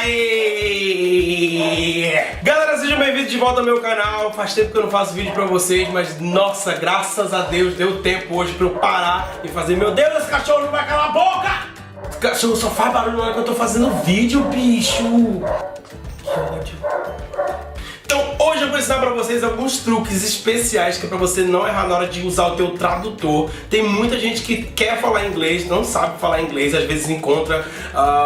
Aê! Galera, sejam bem-vindos de volta ao meu canal. Faz tempo que eu não faço vídeo pra vocês, mas nossa, graças a Deus deu tempo hoje pra eu parar e fazer. Meu Deus, esse cachorro não vai calar a boca! Esse cachorro só faz barulho na hora que eu tô fazendo vídeo, bicho. Que ódio. Então hoje eu vou ensinar pra vocês alguns truques especiais que é pra você não errar na hora de usar o teu tradutor. Tem muita gente que quer falar inglês, não sabe falar inglês, às vezes encontra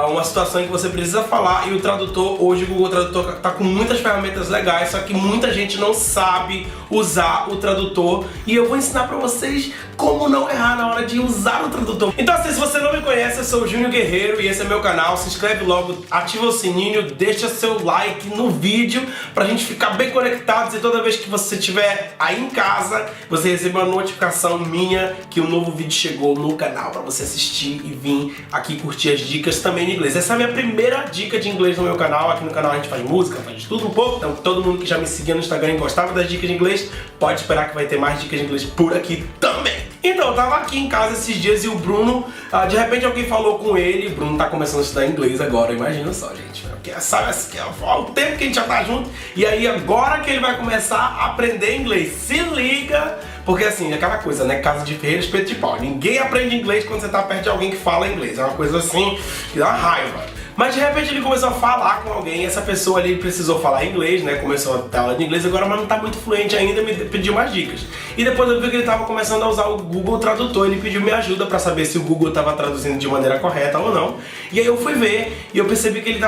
uma situação em que você precisa falar e o tradutor, hoje o Google Tradutor tá com muitas ferramentas legais, só que muita gente não sabe usar o tradutor e eu vou ensinar pra vocês como não errar na hora de usar o tradutor. Então assim, se você não me conhece, eu sou o Júnior Guerreiro e esse é meu canal. Se inscreve logo, ativa o sininho, deixa seu like no vídeo pra gente ficar bem conectados e toda vez que você estiver aí em casa, você recebe uma notificação minha que um novo vídeo chegou no canal pra você assistir e vir aqui curtir as dicas também em inglês. Essa é a minha primeira dica de inglês no meu canal. Aqui no canal a gente faz música, faz tudo um pouco. Então todo mundo que já me seguia no Instagram e gostava das dicas de inglês, pode esperar que vai ter mais dicas de inglês por aqui também. Então, eu tava aqui em casa esses dias e o Bruno, de repente alguém falou com ele, o Bruno tá começando a estudar inglês agora, imagina só, gente. Porque sabe assim, o tempo que a gente já tá junto, e aí agora que ele vai começar a aprender inglês. Se liga, porque assim, aquela coisa, né, casa de ferreiro, espeto de pau. Ninguém aprende inglês quando você tá perto de alguém que fala inglês, é uma coisa assim, que dá raiva. Mas de repente ele começou a falar com alguém, essa pessoa ali precisou falar inglês, né? Começou a ter aula de inglês agora, mas não tá muito fluente ainda, me pediu mais dicas. E depois eu vi que ele tava começando a usar o Google Tradutor, ele pediu minha ajuda pra saber se o Google tava traduzindo de maneira correta ou não. E aí eu fui ver e eu percebi que ele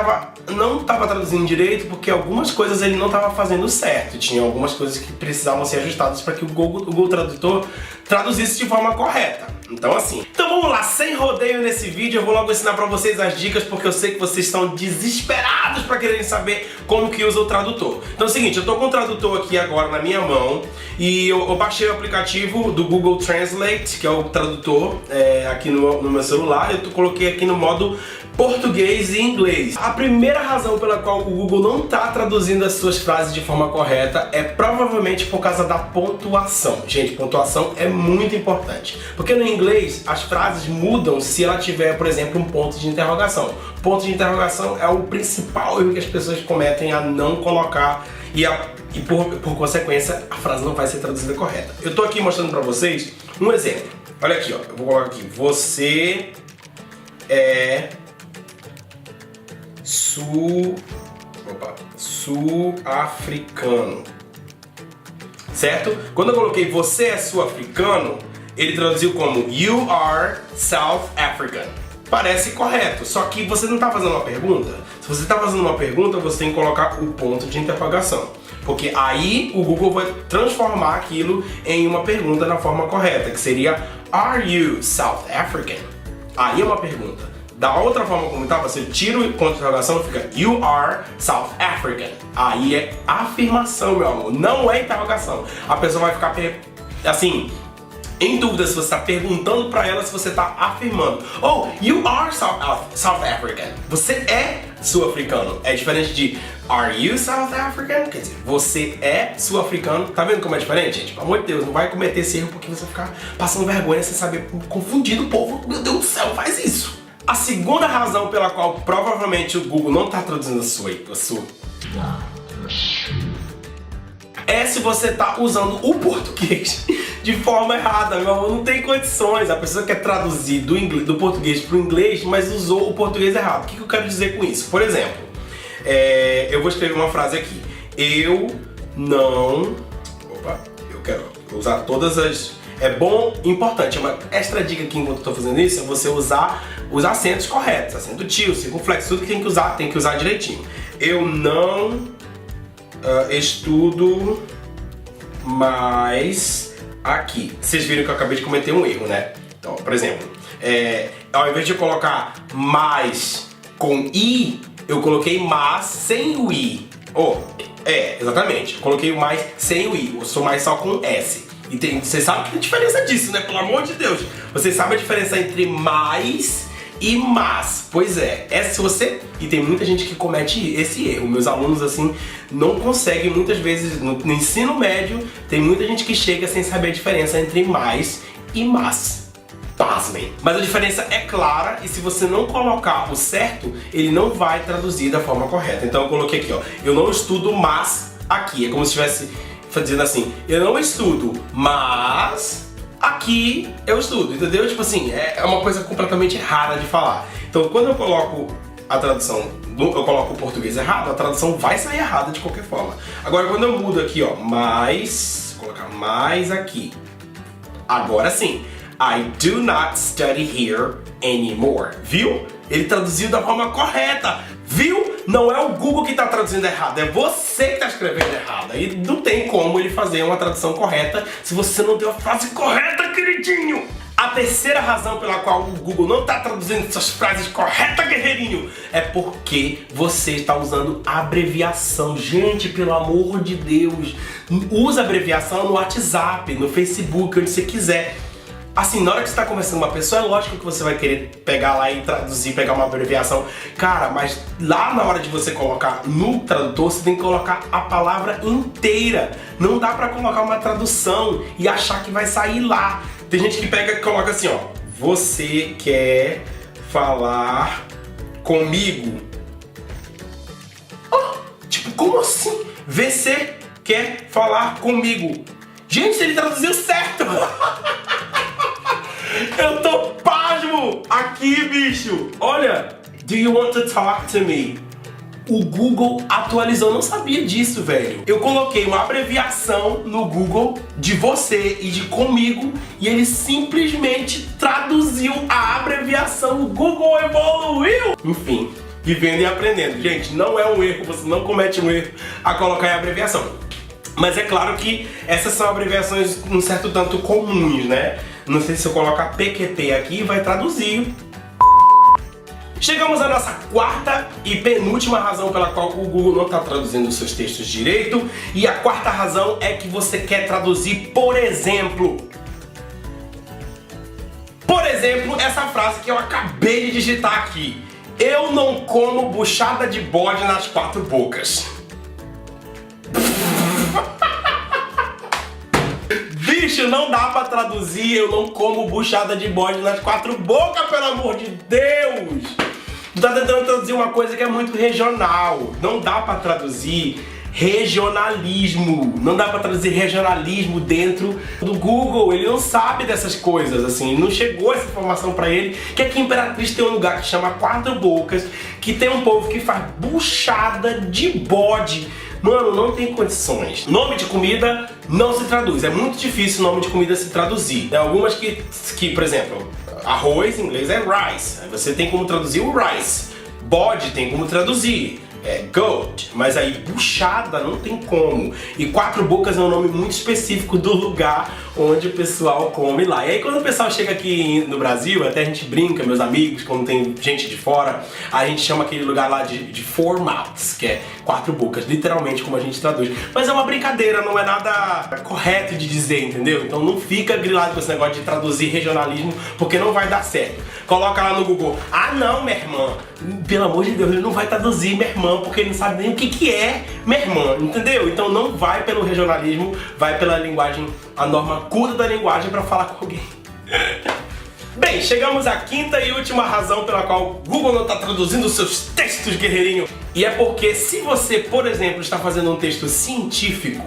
não tava traduzindo direito porque algumas coisas ele não tava fazendo certo. Tinha algumas coisas que precisavam ser ajustadas para que o Google Tradutor traduzisse de forma correta. Então assim, então vamos lá, sem rodeio nesse vídeo, eu vou logo ensinar pra vocês as dicas porque eu sei que vocês estão desesperados pra quererem saber como que usa o tradutor. Então é o seguinte, eu tô com o tradutor aqui agora na minha mão e eu baixei o aplicativo do Google Translate, que é o tradutor aqui no meu celular, eu coloquei aqui no modo português e inglês. A primeira razão pela qual o Google não está traduzindo as suas frases de forma correta é provavelmente por causa da pontuação. Gente, pontuação é muito importante. Porque no inglês as frases mudam se ela tiver, por exemplo, um ponto de interrogação. Ponto de interrogação é o principal erro que as pessoas cometem a não colocar e por consequência a frase não vai ser traduzida correta. Eu tô aqui mostrando pra vocês um exemplo. Olha aqui, ó. Eu vou colocar aqui. Você é sul-africano, certo? Quando eu coloquei você é sul-africano, ele traduziu como You are South African. Parece correto, só que você não está fazendo uma pergunta. Se você está fazendo uma pergunta, você tem que colocar o ponto de interrogação, porque aí o Google vai transformar aquilo em uma pergunta na forma correta, que seria Are you South African? Aí é uma pergunta. Da outra forma como tá, você tira o ponto de interrogação e fica You are South African. Aí é afirmação, meu amor, não é interrogação. A pessoa vai ficar assim, em dúvida se você está perguntando pra ela, se você está afirmando. Oh, you are South African. Você é sul-africano. É diferente de Are you South African? Quer dizer, você é sul-africano. Tá vendo como é diferente, gente? Pelo amor de Deus, não vai cometer esse erro porque você vai ficar passando vergonha sem saber, confundindo o povo. Meu Deus do céu, faz isso. A segunda razão pela qual provavelmente o Google não está traduzindo a sua é se você está usando o português de forma errada, meu amor, não tem condições. A pessoa quer traduzir do português para o inglês, mas usou o português errado. O que eu quero dizer com isso? Por exemplo, eu vou escrever uma frase aqui. Eu quero usar todas as... É bom, importante, uma extra dica aqui enquanto eu tô fazendo isso é você usar os acentos corretos, acento tio, circunflexo, tudo que tem que usar direitinho. Eu não estudo mais aqui. Vocês viram que eu acabei de cometer um erro, né? Então, por exemplo, ao invés de eu colocar mais com i, eu coloquei mas sem o i. Exatamente, eu coloquei o mais sem o i, eu sou mais só com s. E você sabe que tem diferença disso, né? Pelo amor de Deus. Você sabe a diferença entre mais e mas. Pois é, e tem muita gente que comete esse erro. Meus alunos, assim, não conseguem muitas vezes, no ensino médio, tem muita gente que chega sem saber a diferença entre mais e mas. Pasmem. Mas a diferença é clara e se você não colocar o certo, ele não vai traduzir da forma correta. Então eu coloquei aqui, ó, eu não estudo, mas aqui. É como se estivesse dizendo assim, eu não estudo, mas aqui eu estudo, entendeu? Tipo assim, é uma coisa completamente errada de falar. Então quando eu coloco a tradução, eu coloco o português errado, a tradução vai sair errada de qualquer forma. Agora quando eu mudo aqui, ó, mais, vou colocar mais aqui. Agora sim. I do not study here anymore. Viu? Ele traduziu da forma correta. Viu? Não é o Google que está traduzindo errado, é você que está escrevendo errado. E não tem como ele fazer uma tradução correta se você não deu a frase correta, queridinho. A terceira razão pela qual o Google não está traduzindo suas frases corretas, guerreirinho, é porque você está usando abreviação. Gente, pelo amor de Deus, usa abreviação no WhatsApp, no Facebook, onde você quiser. Assim, na hora que você está conversando com uma pessoa, é lógico que você vai querer pegar lá e traduzir, pegar uma abreviação. Cara, mas lá na hora de você colocar no tradutor, você tem que colocar a palavra inteira. Não dá pra colocar uma tradução e achar que vai sair lá. Tem gente que pega e coloca assim, ó. Você quer falar comigo? Oh, tipo, como assim? Você quer falar comigo? Gente, ele traduziu certo! Eu tô pasmo aqui, bicho! Olha, do you want to talk to me? O Google atualizou, eu não sabia disso, velho. Eu coloquei uma abreviação no Google de você e de comigo e ele simplesmente traduziu a abreviação. O Google evoluiu! Enfim, vivendo e aprendendo. Gente, não é um erro, você não comete um erro a colocar a abreviação. Mas é claro que essas são abreviações um certo tanto comuns, né? Não sei se eu colocar PQP aqui vai traduzir. Chegamos à nossa quarta e penúltima razão pela qual o Google não está traduzindo os seus textos direito. E a quarta razão é que você quer traduzir, por exemplo. Por exemplo, essa frase que eu acabei de digitar aqui. Eu não como buchada de bode nas quatro bocas. Bicho, não dá pra traduzir, eu não como buchada de bode nas quatro bocas, pelo amor de Deus! Tu tá tentando traduzir uma coisa que é muito regional. Não dá pra traduzir regionalismo. Não dá pra traduzir regionalismo dentro do Google. Ele não sabe dessas coisas, assim. Não chegou essa informação pra ele. Que aqui em Imperatriz tem um lugar que chama Quatro Bocas, que tem um povo que faz buchada de bode. Mano, não tem condições. Nome de comida não se traduz. É muito difícil o nome de comida se traduzir. Tem algumas que, por exemplo, arroz em inglês é rice. Aí você tem como traduzir o rice. Bode tem como traduzir. É goat, mas aí buchada não tem como. E Quatro Bocas é um nome muito específico do lugar onde o pessoal come lá. E aí quando o pessoal chega aqui no Brasil, até a gente brinca, meus amigos, quando tem gente de fora, a gente chama aquele lugar lá de Four Mouths, que é Quatro Bocas, literalmente como a gente traduz. Mas é uma brincadeira, não é nada correto de dizer, entendeu? Então não fica grilado com esse negócio de traduzir regionalismo, porque não vai dar certo. Coloca lá no Google, ah não, minha irmã, pelo amor de Deus, ele não vai traduzir minha irmã, porque ele não sabe nem o que é minha irmã, entendeu? Então não vai pelo regionalismo, vai pela linguagem, a norma culta da linguagem para falar com alguém. Bem, chegamos à quinta e última razão pela qual o Google não está traduzindo os seus textos, guerreirinho. E é porque se você, por exemplo, está fazendo um texto científico,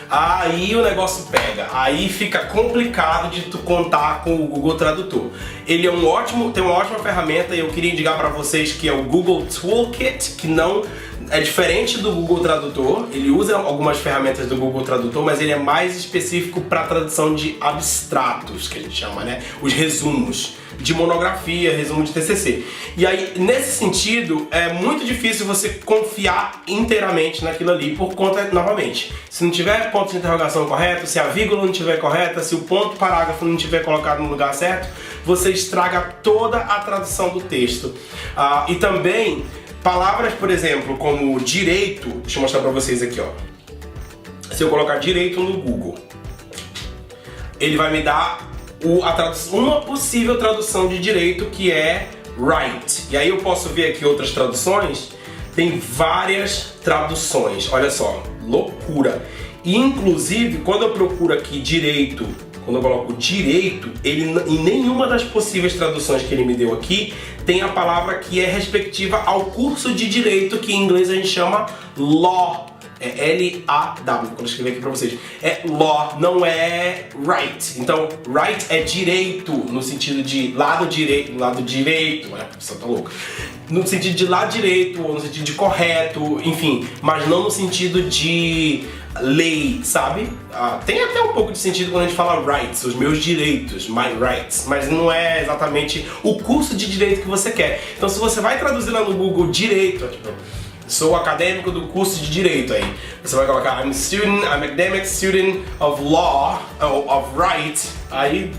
aí o negócio pega, aí fica complicado de tu contar com o Google Tradutor. Ele é tem uma ótima ferramenta e eu queria indicar para vocês que é o Google Toolkit, que não é diferente do Google Tradutor. Ele usa algumas ferramentas do Google Tradutor, mas ele é mais específico para tradução de abstratos, que a gente chama, né? Os resumos de monografia, resumo de TCC. E aí, nesse sentido, é muito difícil você confiar inteiramente naquilo ali por conta, novamente, se não tiver ponto de interrogação correto, se a vírgula não estiver correta, se o ponto parágrafo não estiver colocado no lugar certo, você estraga toda a tradução do texto. E também, palavras, por exemplo, como direito, deixa eu mostrar pra vocês aqui, ó. Se eu colocar direito no Google, ele vai me dar uma possível tradução de direito, que é right. E aí eu posso ver aqui outras traduções, tem várias traduções, olha só, loucura. E inclusive, quando eu procuro aqui direito quando eu coloco direito, ele em nenhuma das possíveis traduções que ele me deu aqui tem a palavra que é respectiva ao curso de direito, que em inglês a gente chama law. É L-A-W, quando eu escrever aqui pra vocês. É law, não é right. Então, right é direito, no sentido de lado direito, né? Você tá louco. No sentido de lado direito, ou no sentido de correto, enfim. Mas não no sentido de lei, sabe? Tem até um pouco de sentido quando a gente fala rights, os meus direitos, my rights. Mas não é exatamente o curso de direito que você quer. Então, se você vai traduzir lá no Google direito, tipo, sou acadêmico do curso de direito, aí você vai colocar I'm academic student of law, of right, aí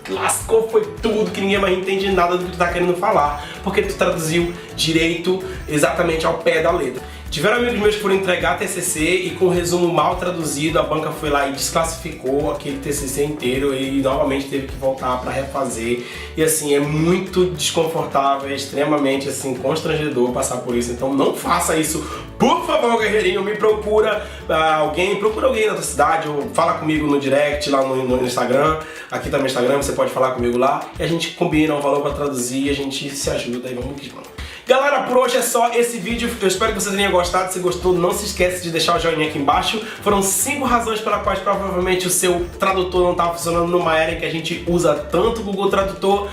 lascou, foi tudo, que ninguém mais entende nada do que tu tá querendo falar, porque tu traduziu direito exatamente ao pé da letra. Tiveram amigos meus que foram entregar TCC e com o resumo mal traduzido, a banca foi lá e desclassificou aquele TCC inteiro e novamente teve que voltar para refazer. E assim, é muito desconfortável, é extremamente assim, constrangedor passar por isso. Então não faça isso, por favor, guerreirinho, procura alguém na tua cidade, ou fala comigo no direct, lá no Instagram. Aqui tá meu Instagram, você pode falar comigo lá e a gente combina um valor para traduzir e a gente se ajuda e vamos que vamos. Galera, por hoje é só esse vídeo, eu espero que vocês tenham gostado. Se gostou, não se esquece de deixar o joinha aqui embaixo. Foram 5 razões pelas quais provavelmente o seu tradutor não estava funcionando numa era em que a gente usa tanto o Google Tradutor.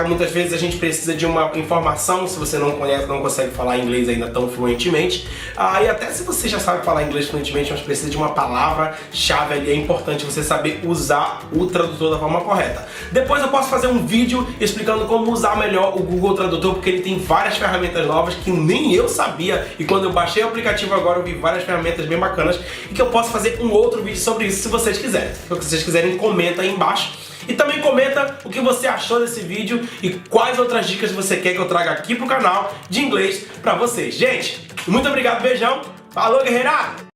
Muitas vezes a gente precisa de uma informação, se você não conhece, não consegue falar inglês ainda tão fluentemente. E até se você já sabe falar inglês fluentemente, mas precisa de uma palavra-chave ali, é importante você saber usar o tradutor da forma correta. Depois eu posso fazer um vídeo explicando como usar melhor o Google Tradutor, porque ele tem várias ferramentas novas que nem eu sabia, e quando eu baixei o aplicativo agora eu vi várias ferramentas bem bacanas e que eu posso fazer um outro vídeo sobre isso se vocês quiserem. Se vocês quiserem, comenta aí embaixo. E também comenta o que você achou desse vídeo e quais outras dicas você quer que eu traga aqui pro canal de inglês pra vocês. Gente, muito obrigado, beijão, falou, guerreirada!